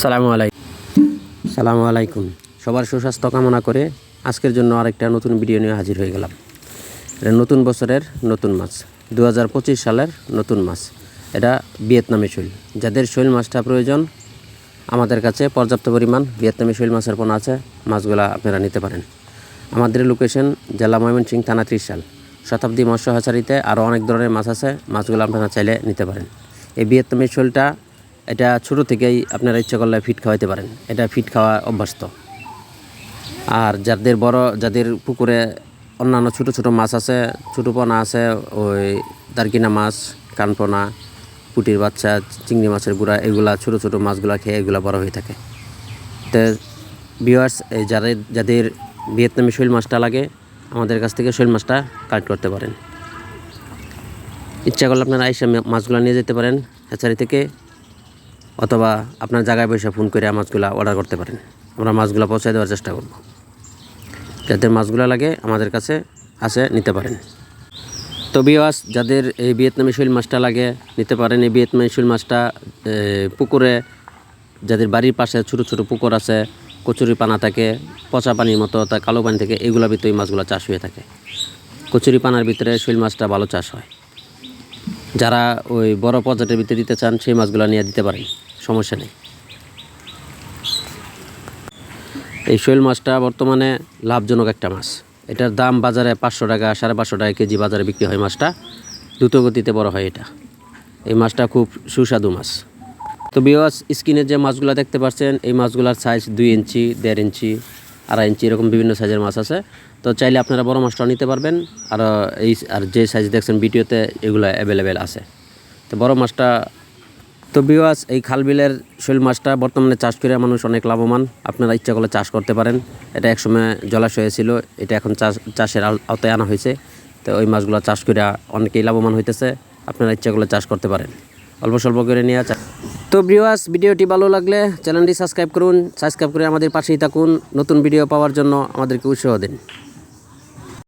সালামু আলাইকুম। সবার সুস্বাস্থ্য কামনা করে আজকের জন্য আরেকটা নতুন ভিডিও নিয়ে হাজির হয়ে গেলাম। এটা নতুন বছরের নতুন মাছ, 2025 সালের নতুন মাছ। এটা ভিয়েতনামি শৈল। যাদের শৈল মাছটা প্রয়োজন, আমাদের কাছে পর্যাপ্ত পরিমাণ ভিয়েতনামি শৈল মাছের পোনা আছে। মাছগুলা আপনারা নিতে পারেন। আমাদের লোকেশন জেলা ময়মনসিংহ, থানা ত্রিশাল। শতাব্দী মৎস্য হ্যাচারিতে আরও অনেক ধরনের মাছ আছে। মাছগুলো আপনারা চাইলে নিতে পারেন। এই ভিয়েতনামি শৈলটা এটা ছোটো থেকেই আপনারা ইচ্ছা করলে ফিট খাওয়াইতে পারেন। এটা ফিট খাওয়া অভ্যস্ত। আর যাদের পুকুরে অন্যান্য ছোটো ছোটো মাছ আছে, ছোটো পোনা আছে, ওই দারকিনা মাছ, কানপোনা, পুঁটির বাচ্চা, চিংড়ি মাছের গুঁড়া, এগুলা ছোটো ছোটো মাছগুলো খেয়ে এগুলো বড় হয়ে থাকে। তো ভিউয়ার্স, এই যাদের ভিয়েতনামি শৈল মাছটা লাগে, আমাদের কাছ থেকে শৈল মাছটা কালেক্ট করতে পারেন। ইচ্ছা করলে আপনারা এসে মাছগুলো নিয়ে যেতে পারেন হ্যাচারি থেকে, অথবা আপনার জায়গায় বসে ফোন করে মাছগুলো অর্ডার করতে পারেন। আমরা মাছগুলো পৌঁছে দেওয়ার চেষ্টা করব। যাদের মাছগুলো লাগে আমাদের কাছে আছে, নিতে পারেন। তো ভিউয়ার্স, যাদের এই ভিয়েতনামি শৈল মাছটা লাগে নিতে পারেন। এই ভিয়েতনামি শৈল মাছটা পুকুরে, যাদের বাড়ির পাশে ছোটো ছোটো পুকুর আছে, কচুরি পানা থাকে, পচা পানির মতো তা কালো পানি থেকে, এগুলোর ভিতরে এই মাছগুলো চাষ হয়ে থাকে। কচুরি পানার ভিতরে শৈল মাছটা ভালো চাষ হয়। যারা ওই বড় পর্যাটের ভিতরে দিতে চান, সেই মাছগুলো নিয়ে দিতে পারেন, সমস্যা নেই। এই শৈল মাছটা বর্তমানে লাভজনক একটা মাছ। এটার দাম বাজারে 500 টাকা, 550 টাকা কেজি বাজারে বিক্রি হয়। মাছটা দ্রুত গতিতে বড় হয়। এই মাছটা খুব সুস্বাদু মাছ। তো ভিউয়ার্স, স্ক্রিনে যে মাছগুলো দেখতে পাচ্ছেন, এই মাছগুলোর সাইজ 2 ইঞ্চি, 1.5 ইঞ্চি, 2.5 ইঞ্চি, এরকম বিভিন্ন সাইজের মাছ আছে। তো চাইলে আপনারা বড় মাছটাও নিতে পারবেন। আর যে সাইজ দেখছেন ভিডিওতে, এগুলো অ্যাভেলেবেল আছে। তো বড় মাছটা, তো ভিউয়ার্স, এই খালবিলের শৈল মাছটা বর্তমানে চাষ করে মানুষ অনেক লাভবান। আপনারা ইচ্ছা করলে চাষ করতে পারেন। এটা একসময় জলাশয় ছিল, এটা এখন চাষের আওতায় আনা হয়েছে। তো ওই মাছগুলো চাষ করে অনেকেই লাভবান হইতেছে। আপনারা ইচ্ছা করলে চাষ করতে পারেন, অল্প স্বল্প করে নিয়ে। তো ভিউয়ার্স, ভিডিওটি ভালো লাগলে চ্যানেলটি সাবস্ক্রাইব করুন। সাবস্ক্রাইব করে আমাদের পাশেই থাকুন। নতুন ভিডিও পাওয়ার জন্য আমাদেরকে উৎসাহ দিন।